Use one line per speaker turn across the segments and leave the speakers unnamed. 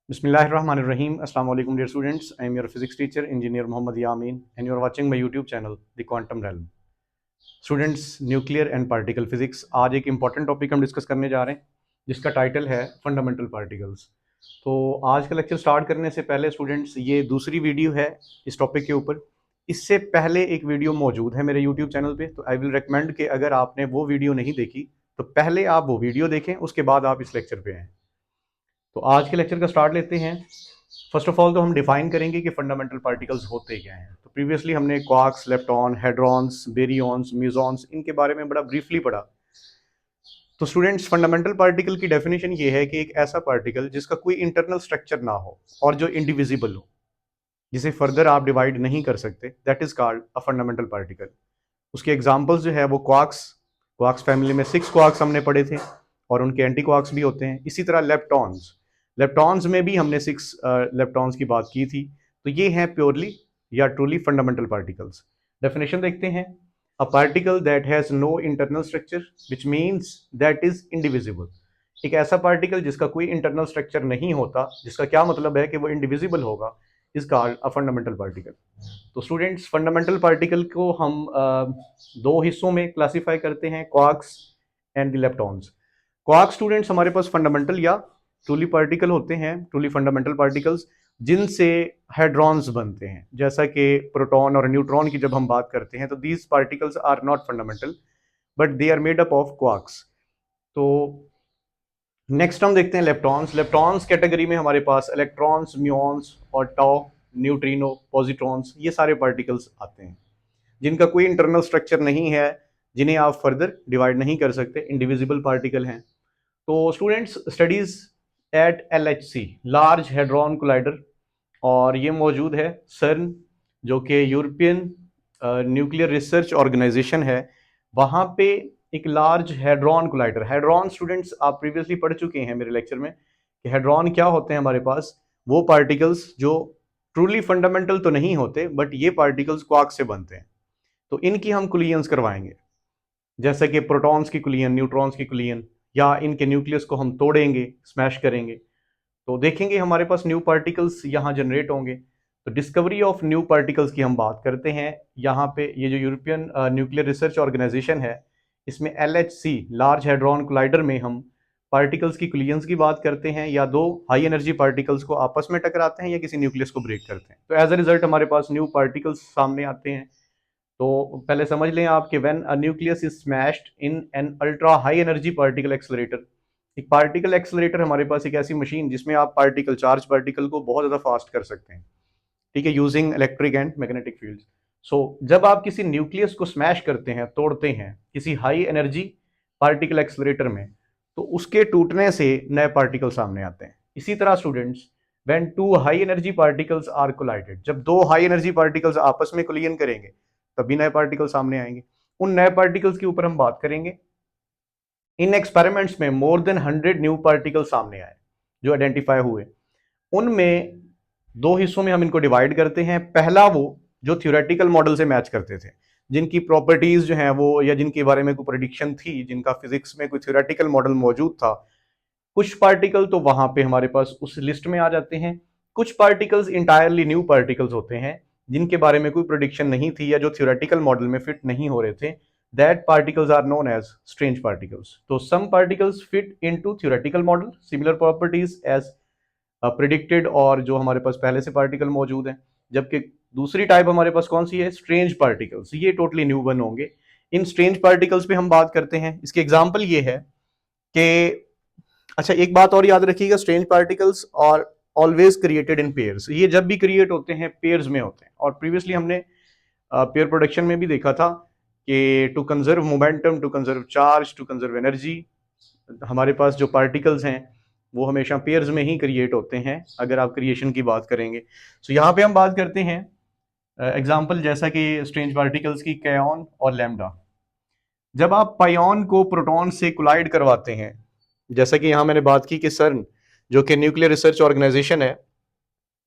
Bismillahirrahmanirrahim. Assalamu alaikum dear students. I am your physics teacher, engineer Mohammad Yamin, and you are watching my YouTube channel, The Quantum Realm. Students, nuclear and particle physics, आज एक important topic हम discuss करने जा रहे हैं जिसका title है fundamental particles. तो आज का लेक्चर स्टार्ट करने से पहले स्टूडेंट्स, ये दूसरी वीडियो है इस टॉपिक के ऊपर। इससे पहले एक वीडियो मौजूद है मेरे यूट्यूब चैनल पे, तो आई विल रिकमेंड कि अगर आपने वो वीडियो नहीं देखी तो पहले आप वो वीडियो देखें, उसके बाद आप इस लेक्चर पे आएँ। तो आज के लेक्चर का स्टार्ट लेते हैं। फर्स्ट ऑफ ऑल तो हम डिफाइन करेंगे कि फंडामेंटल पार्टिकल्स होते क्या हैं। तो प्रीवियसली हमने क्वार्क्स, लेप्टॉन, हेड्रॉन्स, बेरियॉन्स, म्यूजॉन्स, इनके बारे में बड़ा ब्रीफली पढ़ा। तो स्टूडेंट्स, फंडामेंटल पार्टिकल की डेफिनेशन ये है कि एक ऐसा पार्टिकल जिसका कोई इंटरनल स्ट्रक्चर ना हो और जो इंडिविजिबल हो, जिसे फर्दर आप डिवाइड नहीं कर सकते, that is called a fundamental particle. उसके एग्जाम्पल्स जो है वो क्वार्क्स फैमिली में 6 क्वार्क्स हमने पढ़े थे और उनके एंटी क्वार्क्स भी होते हैं। इसी तरह लेप्टॉन्स में भी हमने 6 लेप्टॉन्स की बात की थी। तो ये हैं प्योरली या ट्रूली फंडामेंटल पार्टिकल्स। डेफिनेशन देखते हैं। A particle that has no internal structure which means that is indivisible. एक ऐसा पार्टिकल जिसका कोई इंटरनल स्ट्रक्चर नहीं होता, जिसका क्या मतलब है कि वो इंडिविजिबल होगा, is called a fundamental particle. तो स्टूडेंट्स, फंडामेंटल पार्टिकल को हम दो हिस्सों में क्लासीफाई करते हैं, quarks and the leptons. Quark students हमारे पास फंडामेंटल या ट्रूली पार्टिकल होते हैं, ट्रूली फंडामेंटल पार्टिकल्स, जिनसे हेड्रॉन्स बनते हैं। जैसा कि प्रोटॉन और न्यूट्रॉन की जब हम बात करते हैं तो these particles are not fundamental but they are made up of quarks. तो नेक्स्ट हम देखते हैं लेप्टॉन्स कैटेगरी में हमारे पास इलेक्ट्रॉन्स, म्यून्स और टाउ, न्यूट्रिनो, पॉजिट्रॉन्स, ये सारे पार्टिकल्स आते हैं जिनका कोई इंटरनल स्ट्रक्चर नहीं है, जिन्हें आप फर्दर डिवाइड नहीं कर सकते, इंडिविजिबल पार्टिकल हैं। तो students, studies at LHC, large hadron collider, और ये मौजूद है सर्न, जो कि यूरोपियन न्यूक्लियर रिसर्च ऑर्गेनाइजेशन है। वहाँ पे एक large hadron collider, hadron students आप प्रीवियसली पढ़ चुके हैं मेरे लेक्चर में कि हेड्रॉन क्या होते हैं। हमारे पास वो पार्टिकल्स जो ट्रूली फंडामेंटल तो नहीं होते, बट ये पार्टिकल्स क्वार्क से बनते हैं। तो इनकी हम कुलियंस करवाएंगे, जैसे कि प्रोटॉन्स की कुलियन, न्यूट्रॉन्स की कुलियन, या इनके न्यूक्लियस को हम तोड़ेंगे, स्मैश करेंगे, तो देखेंगे हमारे पास न्यू पार्टिकल्स यहाँ जनरेट होंगे। तो डिस्कवरी ऑफ न्यू पार्टिकल्स की हम बात करते हैं। यहाँ पे ये जो यूरोपियन न्यूक्लियर रिसर्च ऑर्गेनाइजेशन है, इसमें LHC, लार्ज हेड्रॉन कोलाइडर में हम पार्टिकल्स की कुलियंस की बात करते हैं, या दो हाई एनर्जी पार्टिकल्स को आपस में टकराते हैं या किसी न्यूक्लियस को ब्रेक करते हैं। तो एज अ रिजल्ट हमारे पास न्यू पार्टिकल्स सामने आते हैं। तो पहले समझ लें आप कि when a nucleus is smashed in an ultra high energy particle accelerator. एक पार्टिकल एक्सेलरेटर हमारे पास एक ऐसी मशीन जिसमें आप चार्ज पार्टिकल को बहुत ज़्यादा फास्ट कर सकते हैं, ठीक है, using electric and magnetic field. So जब आप किसी न्यूक्लियस को स्मैश करते हैं, तोड़ते हैं किसी हाई एनर्जी पार्टिकल एक्सेलरेटर में, तो उसके टूटने से नए पार्टिकल सामने आते हैं। इसी तरह students, when two high energy particles are collided, जब दो हाई एनर्जी पार्टिकल्स आपस में कोलिजन करेंगे तभी नए पार्टिकल सामने आएंगे। उन नए पार्टिकल्स के ऊपर हम बात करेंगे। इन एक्सपेरिमेंट्स में मोर देन 100 न्यू पार्टिकल सामने आए जो आइडेंटिफाई हुए। उनमें दो हिस्सों में हम इनको डिवाइड करते हैं। पहला वो जो थ्योरेटिकल मॉडल से मैच करते थे, जिनकी प्रॉपर्टीज जो हैं वो, या जिनके बारे में कोई प्रेडिक्शन थी, जिनका फिजिक्स में कोई थ्योरेटिकल मॉडल मौजूद था। कुछ पार्टिकल तो वहां पे हमारे पास उस लिस्ट में आ जाते हैं। कुछ पार्टिकल्स इंटायरली न्यू पार्टिकल्स होते हैं जिनके बारे में कोई प्रेडिक्शन नहीं थी या जो थ्योरेटिकल मॉडल में फिट नहीं हो रहे थे। That particles are known as strange particles. तो some particles fit into theoretical model, similar properties as predicted, और जो हमारे पास पहले से पार्टिकल मौजूद हैं। जबकि दूसरी टाइप हमारे पास कौन सी है? Strange particles. ये टोटली न्यू बन होंगे। इन स्ट्रेंज पार्टिकल्स पे हम बात करते हैं। इसके एग्जाम्पल ये है कि, अच्छा एक बात और याद रखिएगा, स्ट्रेंज पार्टिकल्स और ऑलवेज क्रिएटेड इन पेयर्स। ये जब भी क्रिएट होते हैं पेयर्स में होते हैं। और प्रीवियसली हमने पेयर प्रोडक्शन में भी देखा था कि to conserve momentum, to conserve charge, to conserve energy, हमारे पास जो पार्टिकल्स हैं वो हमेशा पेयर्स में ही क्रिएट होते हैं अगर आप क्रिएशन की बात करेंगे। सो यहाँ पे हम बात करते हैं एग्जाम्पल, जैसा कि स्ट्रेंज पार्टिकल्स की कायॉन और लैम्डा। जब आप पायोन को प्रोटॉन से कोलाइड करवाते हैं, जैसा कि यहाँ मैंने बात की कि सर्न जो कि न्यूक्लियर रिसर्च ऑर्गेनाइजेशन है,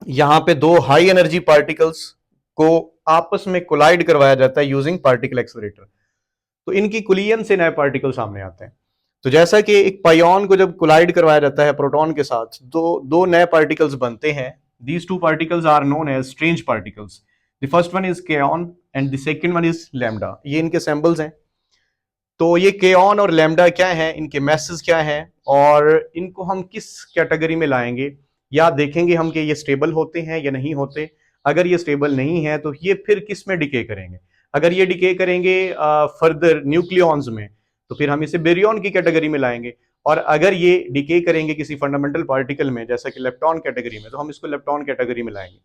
यहाँ पे दो हाई एनर्जी पार्टिकल्स को आपस में कोलाइड करवाया जाता है यूजिंग पार्टिकल एक्सेलरेटर। तो इनकी कुलियन से नए पार्टिकल सामने आते हैं। तो जैसा कि एक पायोन को जब कोलाइड करवाया जाता है प्रोटॉन के साथ, तो दो नए पार्टिकल्स बनते हैं. These two particles are known as strange particles. The first one is kaon and the second one is lambda. ये इनके सिंबल्स हैं. तो ये केऑन और लैम्डा क्या है, इनके मैसेज क्या है, और इनको हम किस कैटेगरी में लाएंगे, या देखेंगे हम कि ये स्टेबल होते हैं या नहीं होते. अगर ये स्टेबल नहीं है तो ये फिर किस में डिके करेंगे. अगर ये डिके करेंगे फर्दर न्यूक्लियॉन्स में, तो फिर हम इसे बेरियन की कैटेगरी में लाएंगे. और अगर ये डिके करेंगे किसी फंडामेंटल पार्टिकल में जैसा कि लेप्टॉन कैटेगरी में, तो हम इसको लेप्टॉन कैटेगरी में लाएंगे.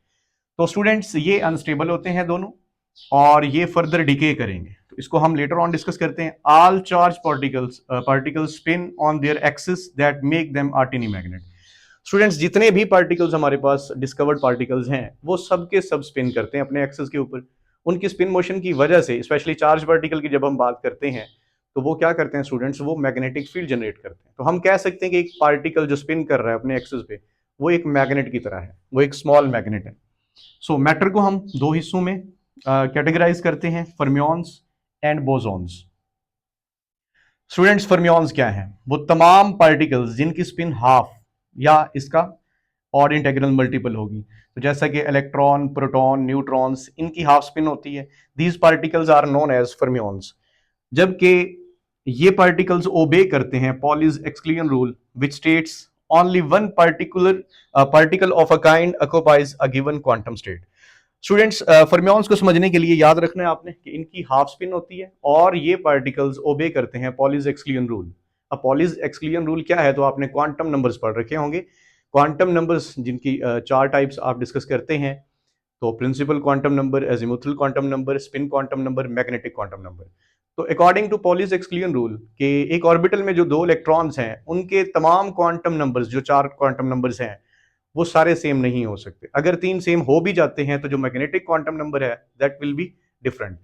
तो स्टूडेंट्स ये अनस्टेबल होते हैं दोनों, और ये फर्दर डिके करेंगे. तो इसको हम लेटर ऑन डिस्कस करते हैं. All charge particles spin on their axis that make them are tiny magnet. Students जितने भी पार्टिकल्स हमारे पास डिस्कवर्ड पार्टिकल्स हैं, वो सब के सब स्पिन करते हैं अपने एक्सिस के ऊपर. उनकी स्पिन मोशन की वजह से, स्पेशली चार्ज पार्टिकल की जब हम बात करते हैं, तो वो क्या करते हैं स्टूडेंट्स, वो मैग्नेटिक फील्ड जनरेट करते हैं. तो हम कह सकते हैं कि एक पार्टिकल जो स्पिन कर रहा है अपने एक्सिस पे, वो एक मैग्नेट की तरह है, वो एक स्मॉल मैग्नेट है. सो मैटर को हम दो हिस्सों में कैटेगराइज करते हैं, fermions and bosons. Students fermions क्या है, वो तमाम पार्टिकल्स जिनकी स्पिन हाफ या इसका और इंटेग्रल मल्टीपल होगी. तो जैसा कि इलेक्ट्रॉन, प्रोटॉन, न्यूट्रॉन्स, इनकी हाफ स्पिन होती है. These particles are known as fermions. जबकि ये पार्टिकल्स ओबे करते हैं Pauli's exclusion rule which states only one particle of a kind occupies a given quantum state. Students fermions को समझने के लिए याद रखना है आपने कि इनकी हाफ स्पिन होती है और ये पार्टिकल्स ओबे करते हैं पॉलीज एक्सक्लूजन रूल. अब पॉलीज एक्सक्लूजन रूल क्या है, तो आपने क्वांटम नंबर्स पढ़ रखे होंगे. क्वांटम नंबर्स जिनकी चार टाइप्स आप डिस्कस करते हैं, तो principal quantum number, azimuthal quantum number, spin quantum number, magnetic quantum number. तो according to Pauli's exclusion rule के एक ऑर्बिटल में जो दो इलेक्ट्रॉन्स हैं, उनके तमाम क्वांटम नंबर्स, जो चार क्वांटम नंबर्स हैं, वो सारे सेम नहीं हो सकते. अगर तीन सेम हो भी जाते हैं तो जो मैग्नेटिक क्वांटम नंबर है दैट विल बी डिफरेंट.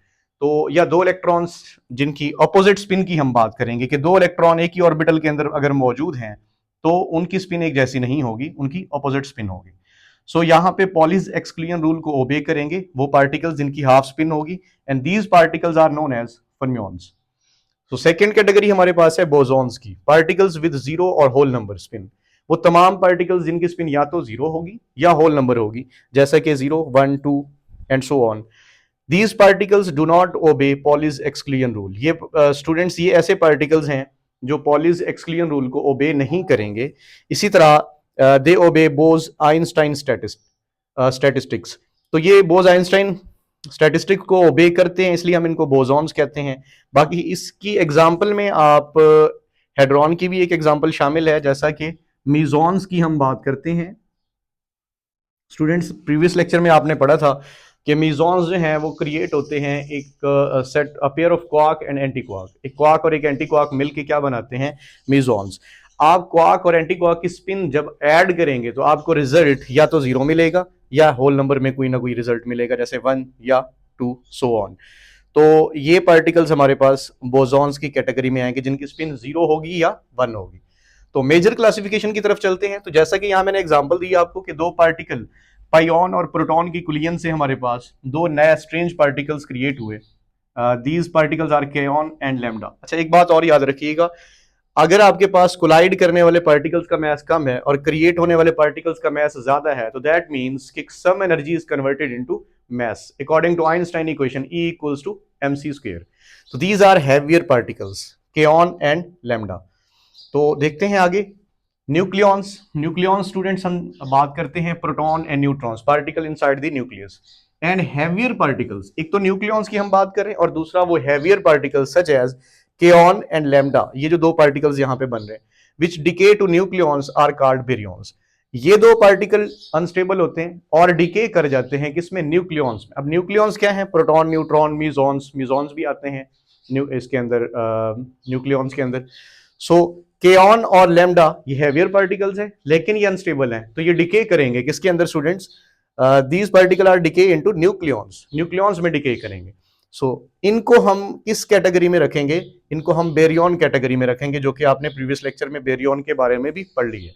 तो या दो इलेक्ट्रॉन्स जिनकी ऑपोजिट स्पिन की हम बात करेंगे कि दो इलेक्ट्रॉन एक ही ऑर्बिटल के अंदर अगर मौजूद हैं, तो उनकी स्पिन एक जैसी नहीं होगी, उनकी ऑपोजिट स्पिन होगी. सो यहाँ पे पॉलीज एक्सक्लूजन रूल को ओबे करेंगे वो पार्टिकल्स जिनकी हाफ स्पिन होगी, and these particles are known as fermions. तो सेकेंड कैटेगरी हमारे पास है बोसॉन्स की, पार्टिकल्स विद जीरो और होल नंबर स्पिन. वो तमाम पार्टिकल्स जिनकी स्पिन या तो जीरो होगी या होल नंबर होगी, जैसा कि 0, 1, 2 and so on. These particles do not obey Pauli's exclusion rule. ये स्टूडेंट्स ये ऐसे पार्टिकल्स हैं जो पॉलीज एक्सक्लूजन रूल को ओबे नहीं करेंगे. इसी तरह दे ओबे बोज आइंस्टाइन स्टैटिस्टिक्स. तो ये बोज आइंस्टाइन स्टैटिस्टिक को ओबे करते हैं, इसलिए हम इनको बोसॉन्स कहते हैं. बाकी इसकी एग्जाम्पल में आप हेड्रॉन की भी एक एग्जाम्पल शामिल है, जैसा कि मीजॉन्स की हम बात करते हैं. स्टूडेंट्स प्रीवियस लेक्चर में आपने पढ़ा था कि मीजॉन्स जो हैं वो क्रिएट होते हैं एक set a pair of quark and anti quark. एक क्वार्क और एक एंटी क्वार्क मिलके क्या बनाते हैं, मीजॉन्स. आप क्वार्क और एंटी क्वार्क की स्पिन जब ऐड करेंगे तो आपको रिजल्ट या तो जीरो मिलेगा या होल नंबर में कोई ना कोई रिजल्ट मिलेगा, जैसे 1 या 2 सो ऑन. तो ये पार्टिकल्स हमारे पास बोसॉन्स की कैटेगरी में आएंगे जिनकी स्पिन 0 होगी या 1 होगी. तो मेजर क्लासिफिकेशन की तरफ चलते हैं. तो जैसा कि यहां मैंने एग्जांपल दी आपको कि दो पार्टिकल पाइऑन और प्रोटॉन की कुलियन से हमारे पास दो नए स्ट्रेंज पार्टिकल्स क्रिएट हुए. These particles are kaon and lambda. अच्छा एक बात और याद रखिएगा, अगर आपके पास कोलाइड करने वाले पार्टिकल्स का मैस कम है और क्रिएट होने वाले पार्टिकल्स का मैस ज्यादा है, तो दैट मींस कि some energy is converted into mass according to Einstein equation E equals to mc square. So these are heavier particles kaon and lambda. तो देखते हैं आगे न्यूक्लियॉन्स स्टूडेंट्स हम बात करते हैं proton and neutrons, particle inside the nucleus. And heavier particles, एक तो न्यूक्लियॉन्स की हम बात करें और दूसरा वो heavier particles such as kaon and lambda. ये जो दो पार्टिकल्स यहाँ पे बन रहे हैं which decay to nucleons are called baryons. ये दो पार्टिकल अनस्टेबल होते हैं और डिके कर जाते हैं किसमें, न्यूक्लियॉन्स में. अब न्यूक्लियॉन्स क्या है, प्रोटॉन, न्यूट्रॉन, मीजॉन्स भी आते हैं इसके अंदर न्यूक्लियॉन्स के अंदर. सो केऑन और लैम्डा ये हैवियर पार्टिकल्स हैं लेकिन ये अनस्टेबल हैं, तो ये डिके करेंगे किसके अंदर students, these particle are decay into nucleons में डिके करेंगे. सो इनको हम किस कैटेगरी में रखेंगे, इनको हम बेरियन कैटेगरी में रखेंगे, जो कि आपने प्रीवियस लेक्चर में बेरियन के बारे में भी पढ़ ली है.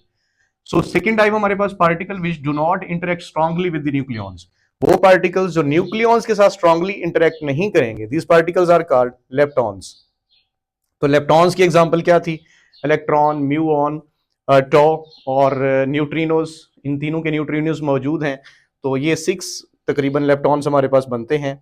सो सेकेंड टाइप हमारे पास particle which do not interact strongly with the nucleons. वो पार्टिकल्स जो न्यूक्लियॉन्स के साथ स्ट्रांगली इंटरेक्ट नहीं करेंगे, these particles are called leptons. तो लेप्टॉन्स की एग्जांपल क्या थी, इलेक्ट्रॉन, म्यूऑन, टॉ और न्यूट्रिनोज, इन तीनों के न्यूट्रिनोज मौजूद हैं। तो ये 6 तकरीबन लेप्टॉन्स हमारे पास बनते हैं।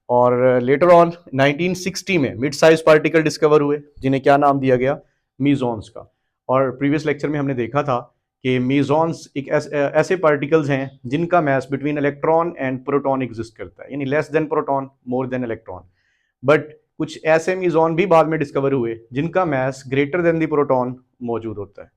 और लेटर ऑन 1960 में मिड साइज पार्टिकल डिस्कवर हुए जिन्हें क्या नाम दिया गया, मीजॉन्स का। और प्रीवियस लेक्चर में हमने देखा था कि मीजॉन्स एक ऐसे पार्टिकल्स हैं जिनका mass between electron and proton exist करता है, यानी less than proton more than electron. But कुछ ऐसे मीजॉन भी बाद में डिस्कवर हुए जिनका mass greater than the proton मौजूद होता है।